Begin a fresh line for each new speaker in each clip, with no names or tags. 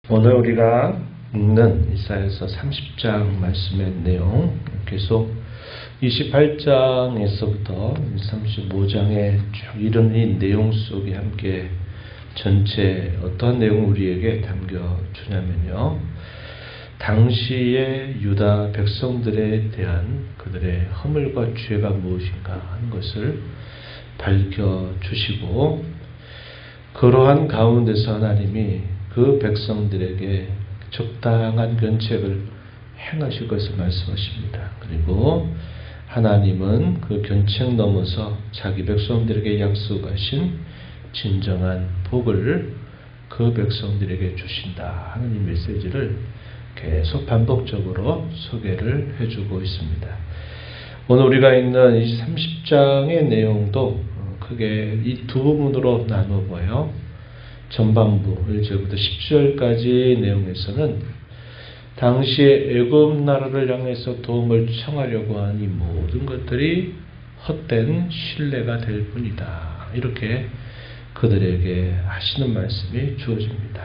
오늘 우리가 읽는 이사야서 30장 말씀의 내용 계속 28장에서부터 35장에 쭉 이런 이 내용 속에 함께 전체 어떠한 내용을 우리에게 담겨주냐면요, 당시의 유다 백성들에 대한 그들의 허물과 죄가 무엇인가 하는 것을 밝혀주시고, 그러한 가운데서 하나님이 그 백성들에게 적당한 견책을 행하실 것을 말씀하십니다. 그리고 하나님은 그 견책 넘어서 자기 백성들에게 약속하신 진정한 복을 그 백성들에게 주신다 하는 이 메시지를 계속 반복적으로 소개를 해주고 있습니다. 오늘 우리가 읽는 이 30장의 내용도 크게 이 두 부분으로 나누어봐요. 전반부 1절부터 10절까지 내용에서는 당시에 애굽 나라를 향해서 도움을 청하려고 한 이 모든 것들이 헛된 신뢰가 될 뿐이다, 이렇게 그들에게 하시는 말씀이 주어집니다.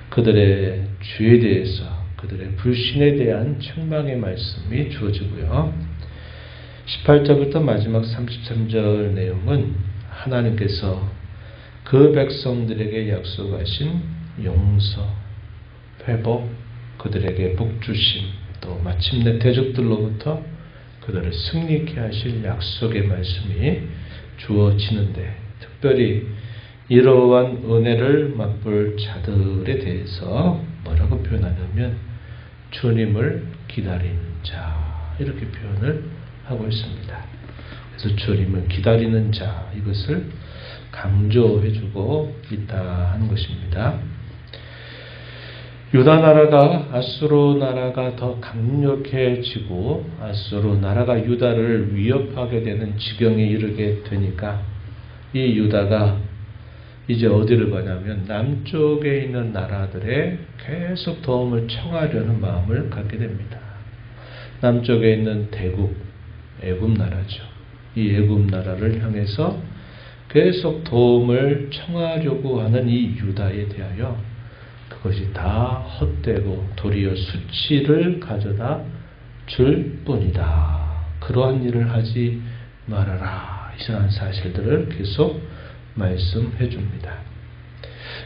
그들의 죄에 대해서, 그들의 불신에 대한 책망의 말씀이 주어지고요. 18절부터 마지막 33절 내용은 하나님께서 그 백성들에게 약속하신 용서, 회복, 그들에게 복주심, 또 마침내 대적들로부터 그들을 승리케 하실 약속의 말씀이 주어지는데, 특별히 이러한 은혜를 맛볼 자들에 대해서 뭐라고 표현하냐면 주님을 기다리는 자, 이렇게 표현을 하고 있습니다. 그래서 주님을 기다리는 자, 이것을 강조해주고 있다 하는 것입니다. 유다 나라가 아수르 나라가 더 강력해지고 아수르 나라가 유다를 위협하게 되는 지경에 이르게 되니까 이 유다가 이제 어디를 가냐면 남쪽에 있는 나라들에 계속 도움을 청하려는 마음을 갖게 됩니다. 남쪽에 있는 대국, 애굽 나라죠. 이 애굽 나라를 향해서 계속 도움을 청하려고 하는 이 유다에 대하여 그것이 다 헛되고 도리어 수치를 가져다 줄 뿐이다, 그러한 일을 하지 말아라, 이러한 사실들을 계속 말씀해 줍니다.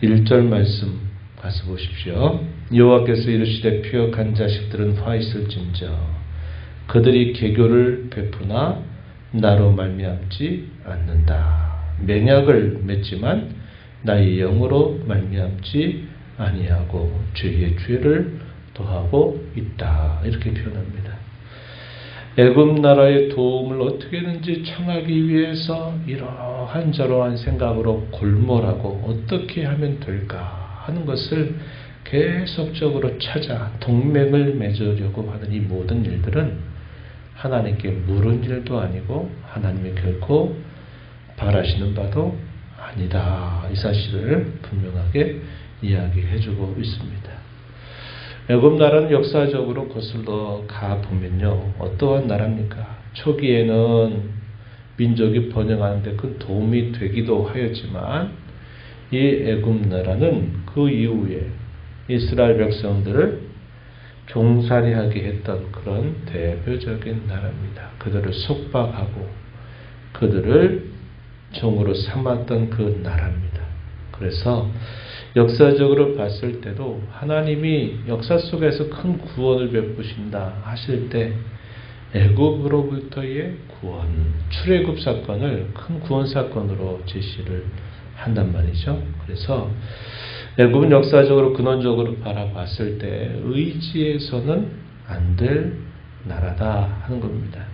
1절 말씀 가서 보십시오. 여호와께서 이르시되 표역한 자식들은 화 있을진저 그들이 계교를 베푸나 나로 말미암지 않는다. 맹약을 맺지만 나의 영으로 말미암지 아니하고 죄의 죄를 더하고 있다, 이렇게 표현합니다. 애굽 나라의 도움을 어떻게든지 청하기 위해서 이러한 저러한 생각으로 골몰하고 어떻게 하면 될까 하는 것을 계속적으로 찾아 동맹을 맺으려고 하는 이 모든 일들은 하나님께 물은 일도 아니고 하나님이 결코 바라시는 바도 아니다, 이 사실을 분명하게 이야기해주고 있습니다. 애굽 나라는 역사적으로 거슬러 가보면요, 어떠한 나라입니까? 초기에는 민족이 번영하는데 큰 도움이 되기도 하였지만 이 애굽 나라는 그 이후에 이스라엘 백성들을 종살이하게 했던 그런 대표적인 나라입니다. 그들을 속박하고 그들을 종으로 삼았던 그 나라입니다. 그래서 역사적으로 봤을 때도 하나님이 역사 속에서 큰 구원을 베푸신다 하실 때 애굽으로부터의 구원, 출애굽 사건을 큰 구원 사건으로 제시를 한단 말이죠. 그래서 애굽은 역사적으로 근원적으로 바라봤을 때 의지해서는 안 될 나라다 하는 겁니다.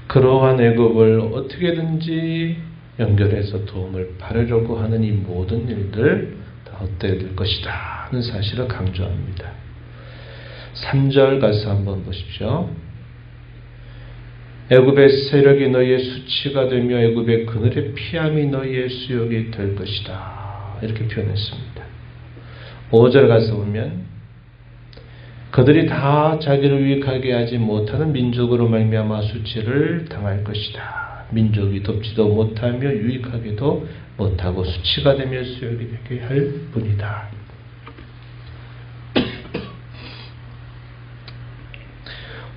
그러한 애굽을 어떻게든지 연결해서 도움을 받으려고 하는 이 모든 일들 다 헛되어질 것이다 하는 사실을 강조합니다. 3절 가서 한번 보십시오. 애굽의 세력이 너희의 수치가 되며 애굽의 그늘의 피함이 너희의 수욕이 될 것이다, 이렇게 표현했습니다. 5절 가서 보면 그들이 다 자기를 유익하게 하지 못하는 민족으로 말미암아 수치를 당할 것이다. 민족이 돕지도 못하며 유익하게도 못하고 수치가 되며 수욕이 되게 할 뿐이다.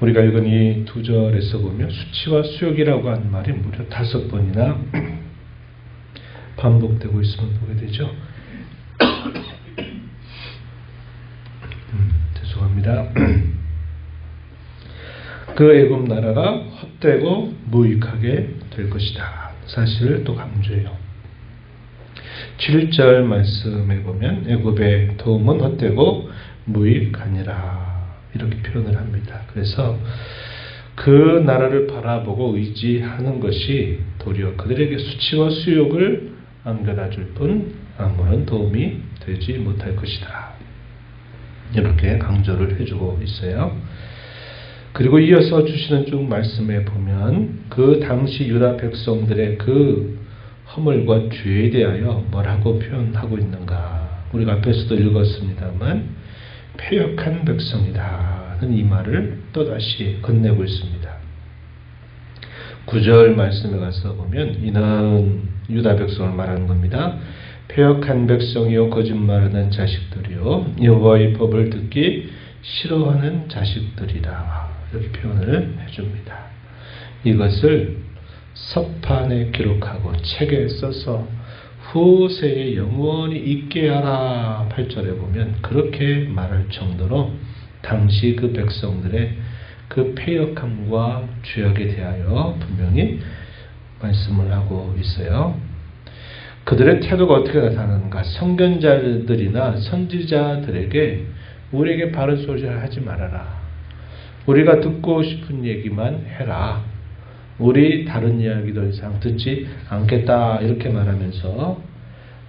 우리가 읽은 이 두 절에서 보면 수치와 수욕이라고 하는 말이 무려 5번이나 반복되고 있음을 보게 되죠. 죄송합니다. 그 애굽 나라가 헛되고 무익하게 될 것이다. 사실을 또 강조해요. 7절 말씀에 보면 애굽의 도움은 헛되고 무익하니라 이렇게 표현을 합니다. 그래서 그 나라를 바라보고 의지하는 것이 도리어 그들에게 수치와 수욕을 안겨다 줄 뿐 아무런 도움이 되지 못할 것이다. 이렇게 강조를 해주고 있어요. 그리고 이어서 주시는 쭉 말씀에 보면 그 당시 유다 백성들의 그 허물과 죄에 대하여 뭐라고 표현하고 있는가. 우리가 앞에서도 읽었습니다만 패역한 백성이다는 이 말을 또다시 건네고 있습니다. 9절 말씀에 가서 보면 이는 유다 백성을 말하는 겁니다. 패역한 백성이요 거짓말하는 자식들이요 여호와의 법을 듣기 싫어하는 자식들이라 이렇게 표현을 해줍니다. 이것을 서판에 기록하고 책에 써서 후세에 영원히 있게 하라 8절에 보면 그렇게 말할 정도로 당시 그 백성들의 그 패역함과 죄악에 대하여 분명히 말씀을 하고 있어요. 그들의 태도가 어떻게 나타나는가? 선견자들이나 선지자들에게 우리에게 바른 소리를 하지 말아라. 우리가 듣고 싶은 얘기만 해라. 우리 다른 이야기 더 이상 듣지 않겠다. 이렇게 말하면서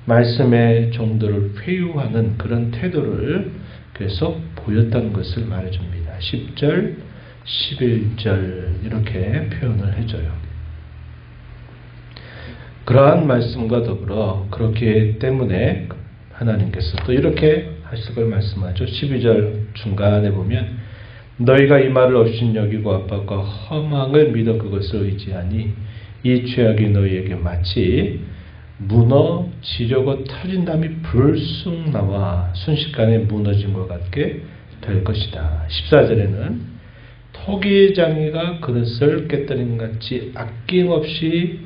말씀의 정도를 회유하는 그런 태도를 계속 보였다는 것을 말해줍니다. 10절, 11절 이렇게 표현을 해줘요. 그러한 말씀과 더불어 그렇기 때문에 하나님께서 또 이렇게 하실 걸 말씀하죠. 12절 중간에 보면 너희가 이 말을 업신여기고 압박과 허망을 믿어 그것을 의지하니 이 죄악이 너희에게 마치 무너지려고 터진 담이 불쑥 나와 순식간에 무너진 것 같게 될 것이다. 14절에는 토기장이가 그릇을 깨뜨린 것 같이 아낌없이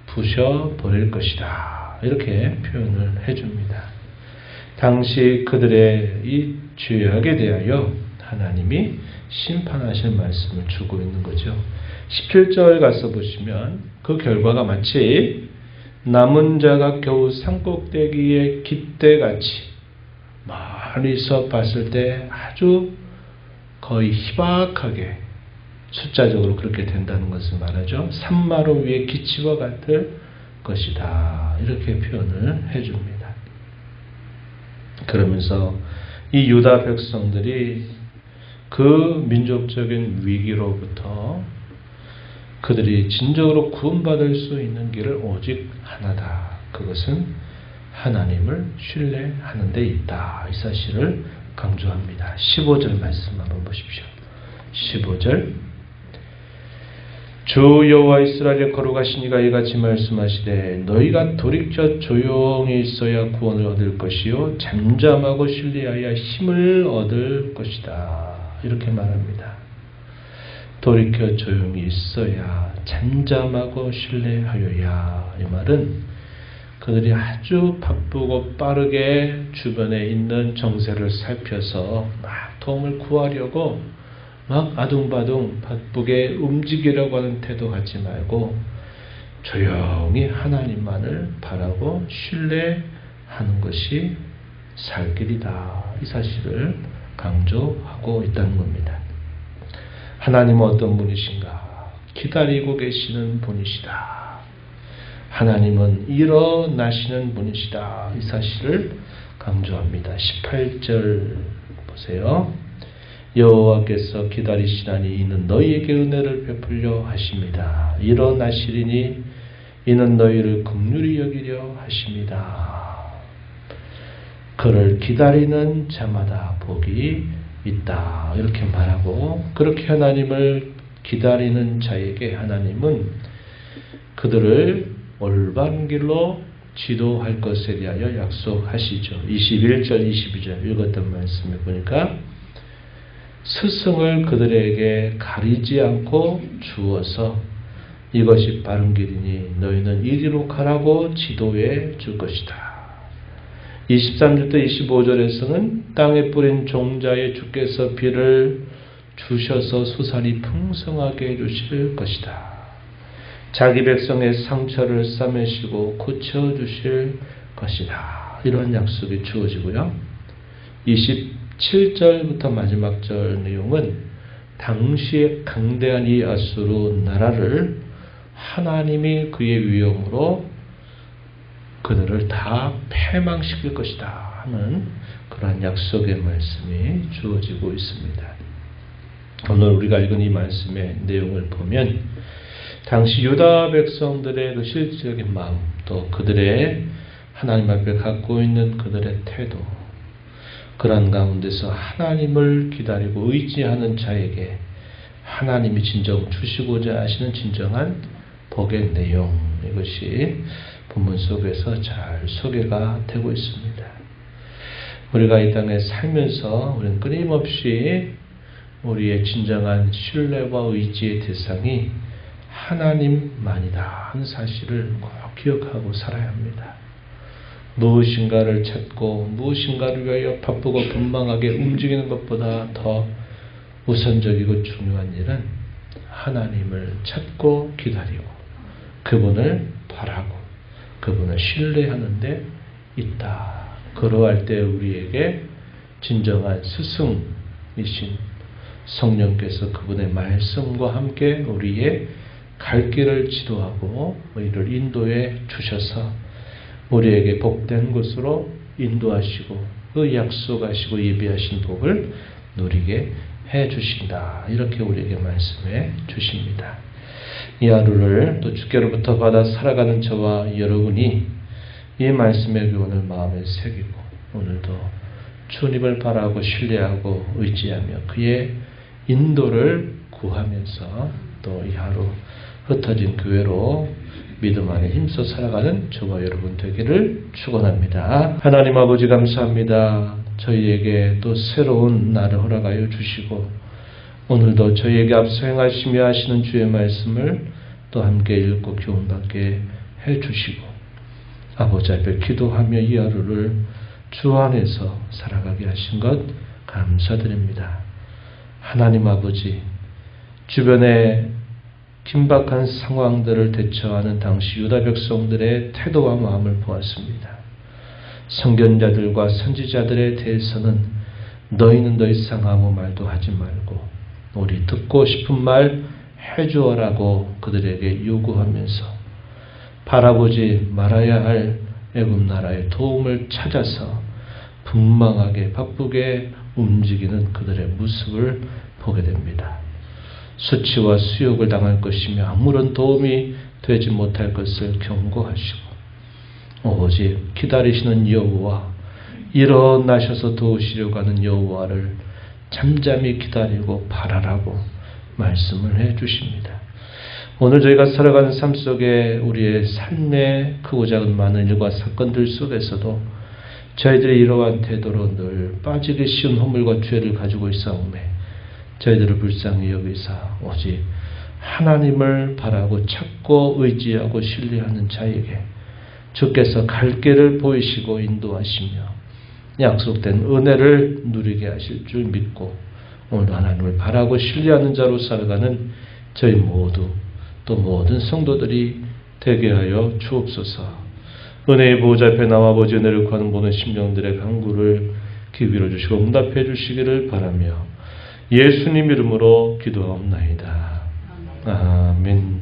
부셔버릴 것이다. 이렇게 표현을 해줍니다. 당시 그들의 이 죄악에 대하여 하나님이 심판하실 말씀을 주고 있는 거죠. 17절 가서 보시면 그 결과가 마치 남은 자가 겨우 산꼭대기의 깃대같이 멀리서 봤을 때 아주 거의 희박하게 숫자적으로 그렇게 된다는 것을 말하죠. 산마루 위에 기치와 같을 것이다. 이렇게 표현을 해줍니다. 그러면서 이 유다 백성들이 그 민족적인 위기로부터 그들이 진정으로 구원받을 수 있는 길을 오직 하나다. 그것은 하나님을 신뢰하는 데 있다. 이 사실을 강조합니다. 15절 말씀 한번 보십시오. 15절 주 여호와 이스라엘의 거룩하시니가 이같이 말씀하시되 너희가 돌이켜 조용히 있어야 구원을 얻을 것이요 잠잠하고 신뢰하여 힘을 얻을 것이다. 이렇게 말합니다. 돌이켜 조용히 있어야 잠잠하고 신뢰하여야. 이 말은 그들이 아주 바쁘고 빠르게 주변에 있는 정세를 살펴서 막 도움을 구하려고 막 아둥바둥 바쁘게 움직이려고 하는 태도 갖지 말고 조용히 하나님만을 바라고 신뢰하는 것이 살 길이다. 이 사실을 강조하고 있다는 겁니다. 하나님은 어떤 분이신가? 기다리고 계시는 분이시다. 하나님은 일어나시는 분이시다. 이 사실을 강조합니다. 18절 보세요. 여호와께서 기다리시나니 이는 너희에게 은혜를 베풀려 하십니다. 일어나시리니 이는 너희를 긍휼히 여기려 하십니다. 그를 기다리는 자마다 복이 있다. 이렇게 말하고 그렇게 하나님을 기다리는 자에게 하나님은 그들을 올바른 길로 지도할 것에 대하여 약속하시죠. 21절, 22절 읽었던 말씀에 보니까 스승을 그들에게 가리지 않고 주어서 이것이 바른 길이니 너희는 이리로 가라고 지도해 줄 것이다. 23절부터 25절에서는 땅에 뿌린 종자에 주께서 비를 주셔서 소산이 풍성하게 해주실 것이다. 자기 백성의 상처를 싸매시고 고쳐주실 것이다. 이런 약속이 주어지고요. 27절부터 마지막 절 내용은 당시에 강대한 이 아수르 나라를 하나님이 그의 위엄으로 그들을 다 패망시킬 것이다 하는 그러한 약속의 말씀이 주어지고 있습니다. 오늘 우리가 읽은 이 말씀의 내용을 보면 당시 유다 백성들의 그 실질적인 마음, 또 그들의 하나님 앞에 갖고 있는 그들의 태도, 그런 가운데서 하나님을 기다리고 의지하는 자에게 하나님이 진정 주시고자 하시는 진정한 복의 내용, 이것이 본문 속에서 잘 소개가 되고 있습니다. 우리가 이 땅에 살면서 우리는 끊임없이 우리의 진정한 신뢰와 의지의 대상이 하나님만이다 하는 사실을 꼭 기억하고 살아야 합니다. 무엇인가를 찾고 무엇인가를 위하여 바쁘고 분망하게 움직이는 것보다 더 우선적이고 중요한 일은 하나님을 찾고 기다리고 그분을 바라고 그분을 신뢰하는 데 있다. 그러할 때 우리에게 진정한 스승이신 성령께서 그분의 말씀과 함께 우리의 갈 길을 지도하고 우리를 인도해 주셔서 우리에게 복된 곳으로 인도하시고 그 약속하시고 예비하신 복을 누리게 해 주신다. 이렇게 우리에게 말씀해 주십니다. 이 하루를 또 주께로부터 받아 살아가는 저와 여러분이 이 말씀의 교훈을 마음에 새기고 오늘도 주님을 바라고 신뢰하고 의지하며 그의 인도를 구하면서 또 이 하루 흩어진 교회로 믿음 안에 힘써 살아가는 저와 여러분 되기를 축원합니다. 하나님 아버지 감사합니다. 저희에게 또 새로운 날을 허락하여 주시고 오늘도 저희에게 앞서 행하시며 하시는 주의 말씀을 또 함께 읽고 교훈받게 해주시고 아버지 앞에 기도하며 이 하루를 주 안에서 살아가게 하신 것 감사드립니다. 하나님 아버지, 주변에 긴박한 상황들을 대처하는 당시 유다 백성들의 태도와 마음을 보았습니다. 선견자들과 선지자들에 대해서는 너희는 더 이상 아무 말도 하지 말고 우리 듣고 싶은 말 해주어라고 그들에게 요구하면서 바라보지 말아야 할 애굽 나라의 도움을 찾아서 분망하게 바쁘게 움직이는 그들의 모습을 보게 됩니다. 수치와 수욕을 당할 것이며 아무런 도움이 되지 못할 것을 경고하시고 오직 기다리시는 여호와, 일어나셔서 도우시려고 하는 여호와를 잠잠히 기다리고 바라라고 말씀을 해 주십니다. 오늘 저희가 살아가는 삶 속에 우리의 삶의 크고 작은 많은 일과 사건들 속에서도 저희들이 이러한 태도로 늘 빠지기 쉬운 허물과 죄를 가지고 있사오매 저희들을 불쌍히 여기사 오직 하나님을 바라고 찾고 의지하고 신뢰하는 자에게 주께서 갈 길을 보이시고 인도하시며 약속된 은혜를 누리게 하실 줄 믿고 오늘도 하나님을 바라고 신뢰하는 자로 살아가는 저희 모두 또 모든 성도들이 되게 하여 주옵소서. 은혜의 보호자 앞에 나와 아버지 은혜를 구하는 모든 심령들의 간구를 기울여 주시고 응답해 주시기를 바라며 예수님 이름으로 기도하옵나이다. 아멘.